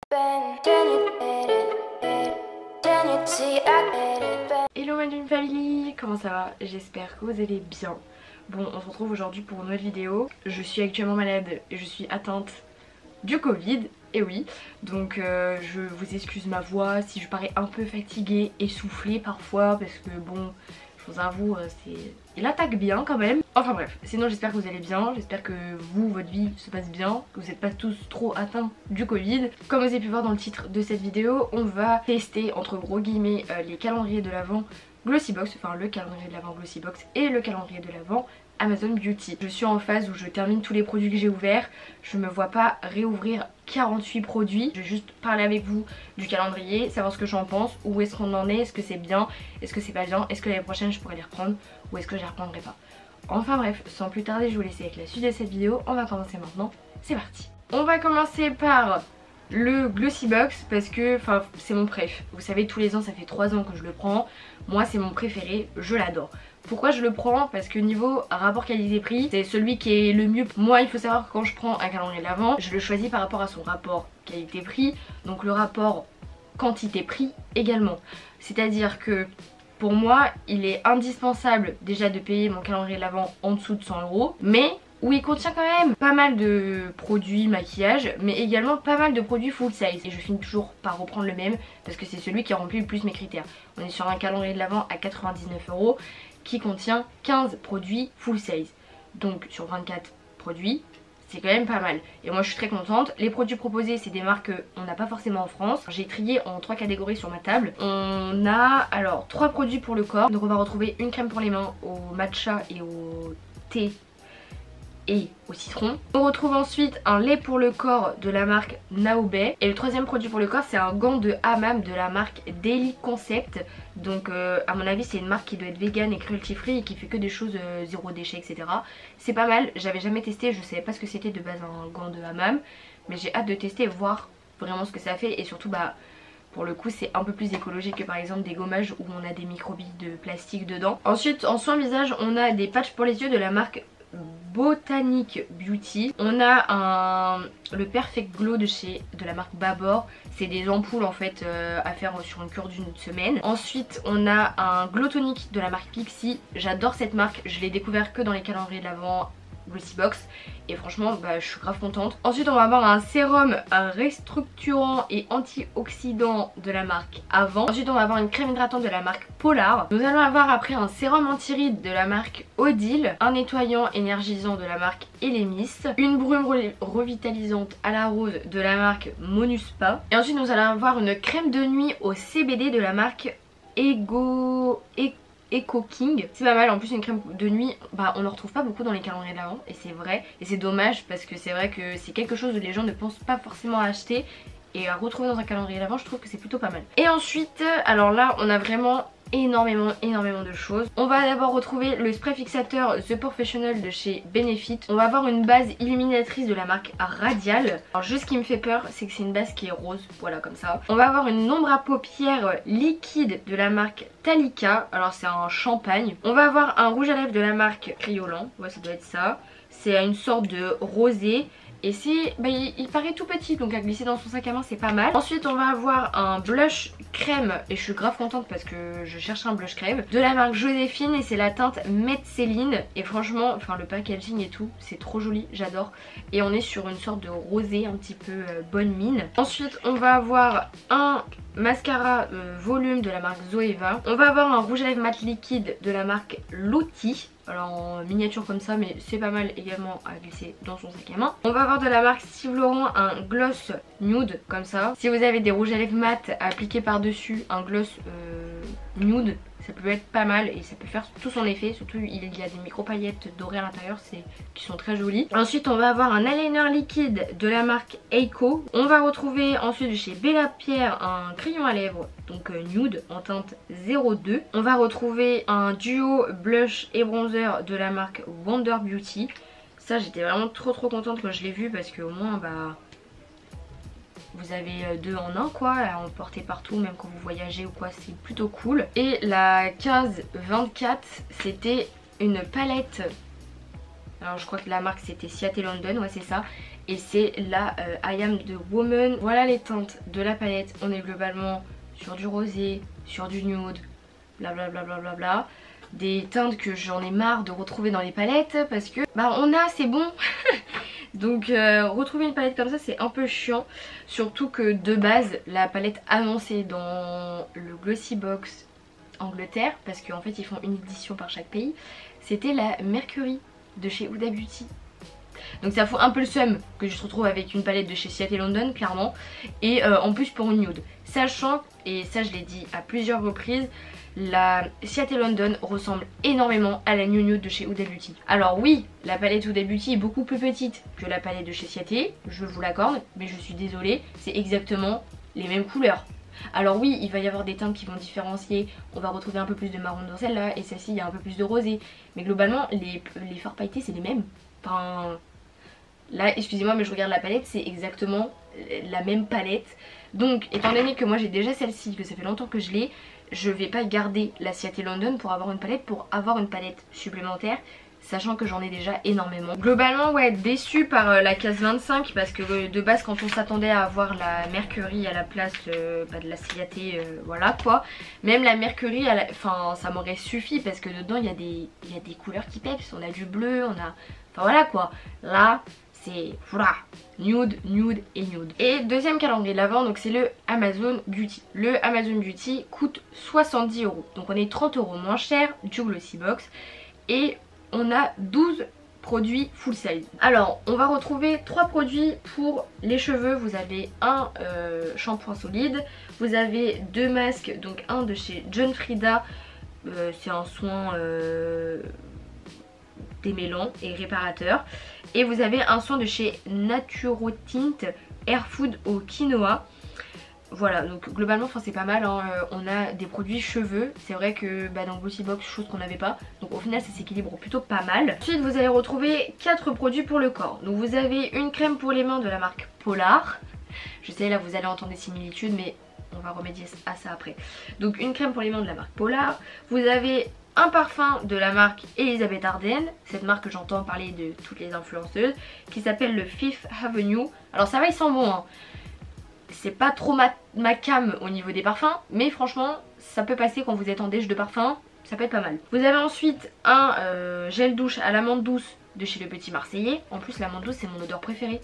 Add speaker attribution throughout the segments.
Speaker 1: Hello ma Dream Family, comment ça va? J'espère que vous allez bien. Bon, on se retrouve aujourd'hui pour une nouvelle vidéo. Je suis actuellement malade et je suis atteinte du Covid, et oui. Donc je vous excuse ma voix si je parais un peu fatiguée, essoufflée parfois, parce que bon, je vous avoue, il attaque bien quand même. Enfin bref, sinon j'espère que vous allez bien, j'espère que vous, votre vie se passe bien, que vous n'êtes pas tous trop atteints du Covid. Comme vous avez pu voir dans le titre de cette vidéo, on va tester entre gros guillemets les calendriers de l'Avent Glossybox, enfin le calendrier de l'Avent Glossybox et le calendrier de l'Avent Amazon Beauty. Je suis en phase où je termine tous les produits que j'ai ouverts. Je me vois pas réouvrir 48 produits. Je vais juste parler avec vous du calendrier, savoir ce que j'en pense, où est-ce qu'on en est, est-ce que c'est bien, est-ce que c'est pas bien, est-ce que l'année prochaine je pourrais les reprendre ou est-ce que je les reprendrai pas. Enfin bref, sans plus tarder, je vous laisse avec la suite de cette vidéo. On va commencer maintenant, c'est parti. On va commencer par le Glossybox parce que c'est mon préf. Vous savez, tous les ans, ça fait 3 ans que je le prends. Moi c'est mon préféré, je l'adore. Pourquoi je le prends? Parce que niveau rapport qualité-prix, c'est celui qui est le mieux. Moi, il faut savoir que quand je prends un calendrier de l'Avent, je le choisis par rapport à son rapport qualité-prix, donc le rapport quantité-prix également. C'est-à-dire que pour moi, il est indispensable déjà de payer mon calendrier de l'Avent en dessous de 100 €, mais où il contient quand même pas mal de produits maquillage, mais également pas mal de produits full size. Et je finis toujours par reprendre le même parce que c'est celui qui remplit le plus mes critères. On est sur un calendrier de l'Avent à 99 € qui contient 15 produits full size. Donc sur 24 produits, c'est quand même pas mal. Et moi je suis très contente. Les produits proposés, c'est des marques qu'on n'a pas forcément en France. J'ai trié en 3 catégories sur ma table. On a alors 3 produits pour le corps. Donc on va retrouver une crème pour les mains au matcha et au thé et au citron. On retrouve ensuite un lait pour le corps de la marque Naobay. Et le troisième produit pour le corps, c'est un gant de hammam de la marque Daily Concept. Donc à mon avis c'est une marque qui doit être vegan et cruelty free et qui fait que des choses zéro déchet, etc. C'est pas mal, j'avais jamais testé, je savais pas ce que c'était de base un gant de hammam. Mais j'ai hâte de tester et voir vraiment ce que ça fait. Et surtout pour le coup c'est un peu plus écologique que par exemple des gommages où on a des microbilles de plastique dedans. Ensuite en soin visage on a des patchs pour les yeux de la marque Botanic Beauty. On a le Perfect Glow de la marque Babor. C'est des ampoules en fait à faire sur une cure d'une semaine. Ensuite on a un Glow Tonic de la marque Pixi. J'adore cette marque, je l'ai découvert que dans les calendriers de l'Avent Glossybox et franchement je suis grave contente. Ensuite on va avoir un sérum restructurant et antioxydant de la marque Avant. Ensuite on va avoir une crème hydratante de la marque Polar. Nous allons avoir après un sérum anti-rides de la marque Odile, un nettoyant énergisant de la marque Elemis, une brume revitalisante à la rose de la marque Monuspa, et ensuite nous allons avoir une crème de nuit au CBD de la marque Eco King. C'est pas mal, en plus une crème de nuit on ne retrouve pas beaucoup dans les calendriers de l'Avent et c'est vrai, et c'est dommage parce que c'est vrai que c'est quelque chose que les gens ne pensent pas forcément à acheter et à retrouver dans un calendrier de l'Avent. Je trouve que c'est plutôt pas mal. Et ensuite alors là on a vraiment énormément de choses. On va d'abord retrouver le spray fixateur The Professional de chez Benefit. On va avoir une base illuminatrice de la marque Radial. Alors juste ce qui me fait peur c'est que c'est une base qui est rose, voilà comme ça. On va avoir une ombre à paupières liquide de la marque Talika, alors c'est un champagne. On va avoir un rouge à lèvres de la marque Criolan, ouais ça doit être ça. C'est une sorte de rosé. Et c'est, il paraît tout petit, donc à glisser dans son sac à main c'est pas mal. Ensuite on va avoir un blush crème, et je suis grave contente parce que je cherche un blush crème, de la marque Joséphine, et c'est la teinte Metzeline. Et franchement, le packaging et tout, c'est trop joli, j'adore. Et on est sur une sorte de rosé un petit peu bonne mine. Ensuite on va avoir un mascara volume de la marque Zoeva. On va avoir un rouge à lèvres mat liquide de la marque Lottie. Alors en miniature comme ça, mais c'est pas mal également à glisser dans son sac à main. On va avoir de la marque Yves Laurent un gloss nude comme ça. Si vous avez des rouges à lèvres mat à appliquer par dessus un gloss nude, ça peut être pas mal et ça peut faire tout son effet. Surtout il y a des micro paillettes dorées à l'intérieur qui sont très jolies. Ensuite on va avoir un eyeliner liquide de la marque Eiko. On va retrouver ensuite de chez Bella Pierre un crayon à lèvres donc nude en teinte 02. On va retrouver un duo blush et bronzer de la marque Wonder Beauty. Ça j'étais vraiment trop contente quand je l'ai vu parce que au moins vous avez 2 en 1 quoi, à emporter partout, même quand vous voyagez ou quoi, c'est plutôt cool. Et la case 24, c'était une palette, alors je crois que la marque c'était Seattle London, ouais c'est ça. et c'est la I Am The Woman. Voilà les teintes de la palette. On est globalement sur du rosé, sur du nude, blablabla. Bla bla bla. Des teintes que j'en ai marre de retrouver dans les palettes parce que bah on a, c'est bon. Donc retrouver une palette comme ça c'est un peu chiant. Surtout que de base la palette annoncée dans le Glossybox Angleterre, parce qu'en fait ils font une édition par chaque pays, c'était la Mercury de chez Huda Beauty. Donc ça fout un peu le seum que je te retrouve avec une palette de chez Seattle London clairement. Et en plus pour une nude. Sachant, et ça je l'ai dit à plusieurs reprises, la Seattle London ressemble énormément à la New Nude de chez Huda Beauty. Alors oui, la palette Huda Beauty est beaucoup plus petite que la palette de chez Seattle, je vous l'accorde, mais je suis désolée, c'est exactement les mêmes couleurs. Alors oui, il va y avoir des teintes qui vont différencier, on va retrouver un peu plus de marron dans celle-là, et celle-ci il y a un peu plus de rosé. Mais globalement, les fards pailletés c'est les mêmes. Enfin, là, excusez-moi, mais je regarde la palette, c'est exactement la même palette. Donc, étant donné que moi j'ai déjà celle-ci, que ça fait longtemps que je l'ai, je vais pas garder la Seattle London pour avoir une palette supplémentaire, sachant que j'en ai déjà énormément. Globalement ouais, déçue par la case 25 parce que de base quand on s'attendait à avoir la Mercury à la place de la Seattle, voilà quoi. Même la Mercury, enfin ça m'aurait suffi parce que dedans il y a des couleurs qui peps, on a du bleu, on a... Enfin voilà quoi, là c'est voilà, nude, nude et nude. Et deuxième calendrier de l'Avent, donc c'est le Amazon Beauty. Le Amazon Beauty coûte 70 €. Donc on est 30 € moins cher du Glossybox. Et on a 12 produits full size. Alors on va retrouver 3 produits pour les cheveux. Vous avez un shampoing solide, vous avez 2 masques, donc un de chez John Frieda, c'est un soin démêlant et réparateur, et vous avez un soin de chez Naturotint Air Food au quinoa. Voilà, donc globalement c'est pas mal hein. On a des produits cheveux, c'est vrai que dans le Glossybox, chose qu'on n'avait pas, donc au final ça s'équilibre plutôt pas mal. Ensuite vous allez retrouver 4 produits pour le corps. Donc vous avez une crème pour les mains de la marque Polar. Je sais là vous allez entendre des similitudes mais on va remédier à ça après. Donc une crème pour les mains de la marque Polar. Vous avez un parfum de la marque Elisabeth Arden, cette marque que j'entends parler de toutes les influenceuses, qui s'appelle le Fifth Avenue. Alors ça va, il sent bon hein. C'est pas trop ma cam au niveau des parfums, mais franchement ça peut passer quand vous êtes en déj de parfum, ça peut être pas mal. Vous avez ensuite un gel douche à l'amande douce de chez Le Petit Marseillais. En plus l'amande douce c'est mon odeur préférée.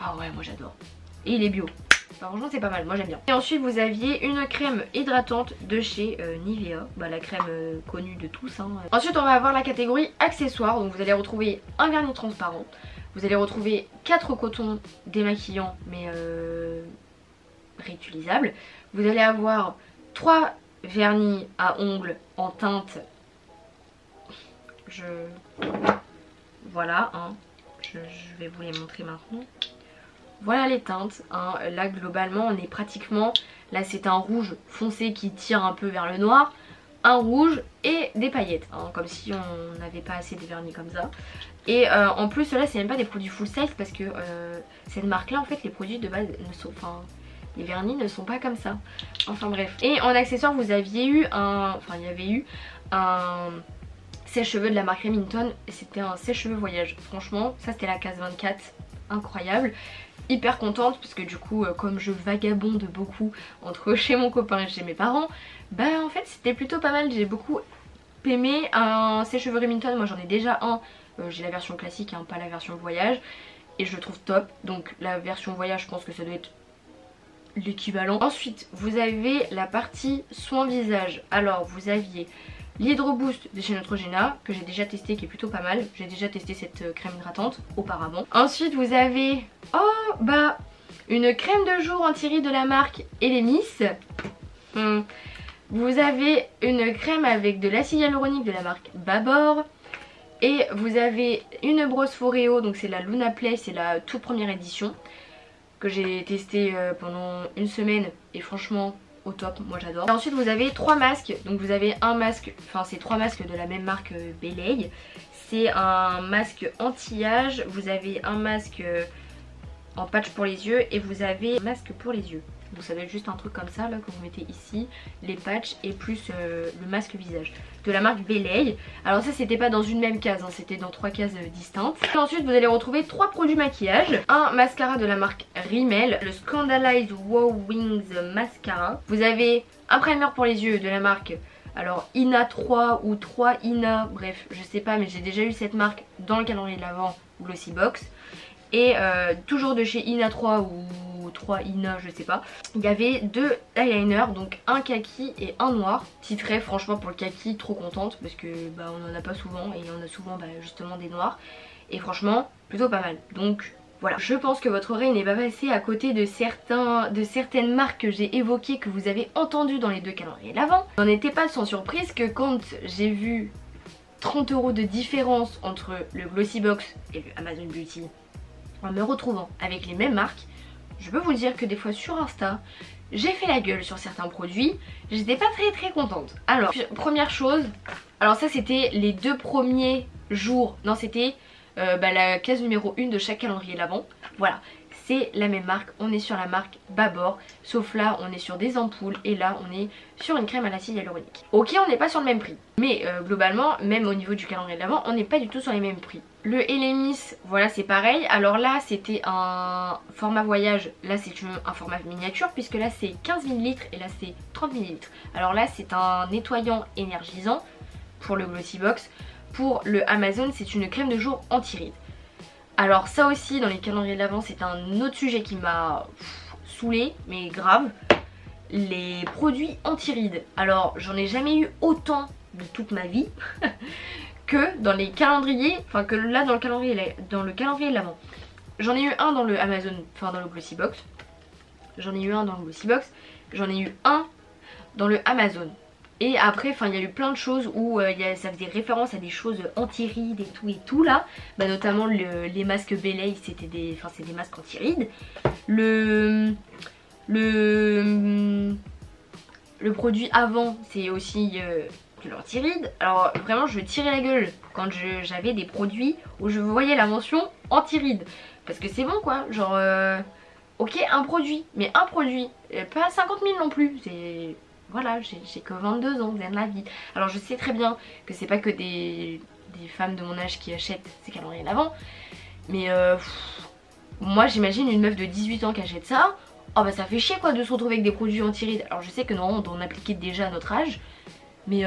Speaker 1: Ah ouais, moi j'adore. Et il est bio. Enfin, franchement c'est pas mal, moi j'aime bien. Et ensuite vous aviez une crème hydratante de chez Nivea, la crème connue de tous hein. Ensuite on va avoir la catégorie accessoires, donc vous allez retrouver un vernis transparent. Vous allez retrouver 4 cotons démaquillants mais réutilisables. Vous allez avoir 3 vernis à ongles en teinte. Voilà hein. Je vais vous les montrer maintenant. Voilà les teintes hein. Là globalement on est pratiquement, là c'est un rouge foncé qui tire un peu vers le noir, un rouge et des paillettes hein, comme si on n'avait pas assez de vernis comme ça. Et en plus là c'est même pas des produits full size parce que cette marque là en fait les produits de base ne sont, enfin les vernis ne sont pas comme ça. Enfin bref. Et en accessoire vous aviez eu il y avait eu un sèche-cheveux de la marque Remington. C'était un sèche-cheveux voyage. Franchement ça c'était la case 24, incroyable. Hyper contente parce que du coup comme je vagabonde beaucoup entre chez mon copain et chez mes parents, en fait c'était plutôt pas mal. J'ai beaucoup aimé un sèche-cheveux Remington. Moi j'en ai déjà un, j'ai la version classique hein, pas la version voyage, et je le trouve top. Donc la version voyage je pense que ça doit être l'équivalent. Ensuite vous avez la partie soin visage. Alors vous aviez l'Hydro Boost de chez Neutrogena que j'ai déjà testé, qui est plutôt pas mal. J'ai déjà testé cette crème hydratante auparavant. Ensuite vous avez une crème de jour anti-rides de la marque Elemis. Vous avez une crème avec de l'acide hyaluronique de la marque Babor. Et vous avez une brosse Foreo, donc c'est la Luna Play, c'est la toute première édition que j'ai testé pendant une semaine et franchement au top, moi j'adore. Ensuite vous avez 3 masques, donc vous avez un masque, enfin c'est 3 masques de la même marque Belay. C'est un masque anti-âge, vous avez un masque en patch pour les yeux et vous avez un masque pour les yeux. Donc ça va être juste un truc comme ça là que vous mettez ici, les patchs et plus le masque visage de la marque Belay. Alors ça c'était pas dans une même case, hein, c'était dans 3 cases distinctes. Et ensuite vous allez retrouver 3 produits maquillage. Un mascara de la marque Rimmel, le Scandalize Wow Wings Mascara. Vous avez un primer pour les yeux de la marque alors Ina 3 ou 3 Ina, bref je sais pas, mais j'ai déjà eu cette marque dans le calendrier de l'Avent Glossy Box. Et toujours de chez Ina 3 ou 3 Ina, je sais pas, il y avait 2 eyeliners, donc un kaki et un noir. Titré, franchement pour le kaki, trop contente parce que bah, on en a pas souvent et on a souvent bah, justement des noirs. Et franchement plutôt pas mal, donc voilà. Je pense que votre oreille n'est pas passée à côté de certaines marques que j'ai évoquées, que vous avez entendues dans les 2 calendriers l'Avent. J'en étais pas sans surprise que quand j'ai vu 30 € de différence entre le Glossy Box et le Amazon Beauty, en me retrouvant avec les mêmes marques, je peux vous dire que des fois sur Insta, j'ai fait la gueule sur certains produits, j'étais pas très contente. Alors, première chose, alors ça c'était les 2 premiers jours, non c'était la case numéro 1 de chaque calendrier l'Avent. Voilà, c'est la même marque, on est sur la marque Babor, sauf là on est sur des ampoules et là on est sur une crème à l'acide hyaluronique. Ok, on n'est pas sur le même prix, mais globalement, même au niveau du calendrier de l'Avent, on n'est pas du tout sur les mêmes prix. Le Elemis, voilà c'est pareil, alors là c'était un format voyage, là c'est un format miniature puisque là c'est 15 ml et là c'est 30 ml. Alors là c'est un nettoyant énergisant pour le Glossy Box, pour le Amazon c'est une crème de jour anti-rides. Alors ça aussi dans les calendriers de l'Avent c'est un autre sujet qui m'a saoulé, mais grave, les produits anti-rides. Alors j'en ai jamais eu autant de toute ma vie que dans les calendriers, enfin que là dans le calendrier de l'Avent. J'en ai eu un dans le Amazon, enfin dans le Glossy Box. J'en ai eu un dans le Glossy Box. J'en ai eu un dans le Amazon. Et après, enfin il y a eu plein de choses où ça faisait référence à des choses anti-rides et tout là. Bah, notamment les masques Belay, c'était des masques anti-rides. Le produit avant, c'est aussi de l'anti-rides. Alors vraiment je tirais la gueule quand j'avais des produits où je voyais la mention anti-rides. Parce que c'est bon quoi, genre ok un produit, mais un produit, pas 50 000 non plus, c'est... Voilà, j'ai que 22 ans, zen la vie. Alors je sais très bien que c'est pas que des femmes de mon âge qui achètent ces calendriers d'Avent, mais moi j'imagine une meuf de 18 ans qui achète ça, oh bah ça fait chier quoi de se retrouver avec des produits anti-rides. Alors je sais que non, on doit en appliquer déjà à notre âge, mais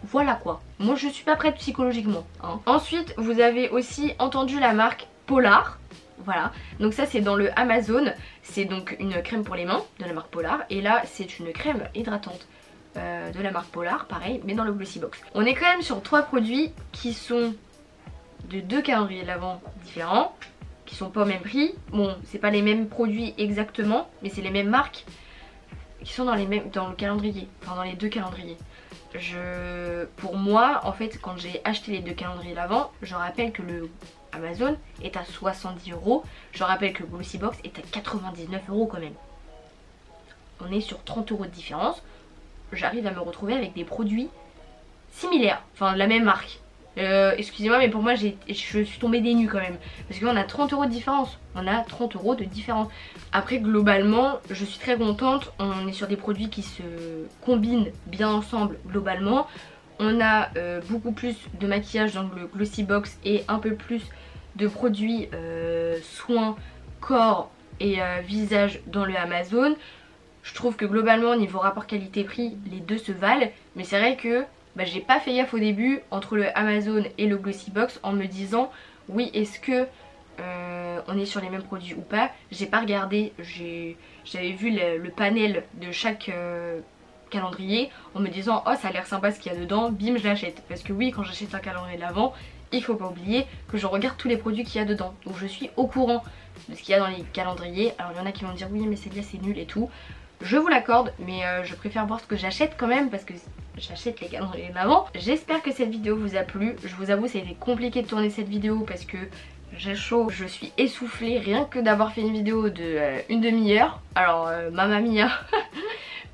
Speaker 1: voilà quoi. Moi je suis pas prête psychologiquement, hein. Ensuite vous avez aussi entendu la marque Polar. Voilà, donc ça c'est dans le Amazon, c'est donc une crème pour les mains de la marque Polar. Et là c'est une crème hydratante de la marque Polar, pareil, mais dans le Glossy Box. On est quand même sur 3 produits qui sont de 2 calendriers de l'Avent différents, qui sont pas au même prix. Bon, c'est pas les mêmes produits exactement, mais c'est les mêmes marques qui sont dans le calendrier, enfin dans les 2 calendriers. Pour moi, en fait, quand j'ai acheté les 2 calendriers de l'Avent, je rappelle que le Amazon est à 70 €. Je rappelle que le Glossy Box est à 99 € quand même. On est sur 30 € de différence. J'arrive à me retrouver avec des produits similaires, enfin de la même marque. Excusez-moi, mais pour moi je suis tombée des nues quand même. Parce qu'on a 30 € de différence. On a 30 € de différence. Après globalement, je suis très contente. On est sur des produits qui se combinent bien ensemble globalement. On a beaucoup plus de maquillage dans le Glossy Box et un peu plus de produits soins, corps et visage dans le Amazon. Je trouve que globalement niveau rapport qualité-prix, les deux se valent. Mais c'est vrai que j'ai pas fait gaffe au début entre le Amazon et le Glossy Box en me disant oui, est-ce que on est sur les mêmes produits ou pas. J'ai pas regardé, j'avais vu le panel de chaque calendrier en me disant oh ça a l'air sympa ce qu'il y a dedans, bim je l'achète. Parce que oui, quand j'achète un calendrier de l'Avent, il faut pas oublier que je regarde tous les produits qu'il y a dedans. Donc je suis au courant de ce qu'il y a dans les calendriers. Alors il y en a qui vont me dire oui mais c'est nul et tout. Je vous l'accorde, mais je préfère voir ce que j'achète quand même parce que j'achète les calendriers de l'Avent. J'espère que cette vidéo vous a plu. Je vous avoue ça a été compliqué de tourner cette vidéo parce que j'ai chaud, je suis essoufflée rien que d'avoir fait une vidéo de une demi-heure. Alors mamma mia,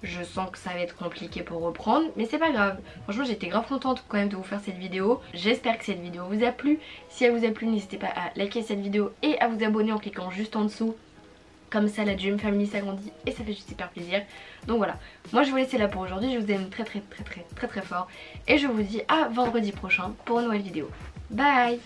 Speaker 1: Je sens que ça va être compliqué pour reprendre, mais c'est pas grave. Franchement j'étais grave contente quand même de vous faire cette vidéo. J'espère que cette vidéo vous a plu. Si elle vous a plu, n'hésitez pas à liker cette vidéo et à vous abonner en cliquant juste en dessous. Comme ça la Dream Family s'agrandit et ça fait juste super plaisir. Donc voilà, moi je vais vous laisser là pour aujourd'hui. Je vous aime très fort. Et je vous dis à vendredi prochain pour une nouvelle vidéo. Bye.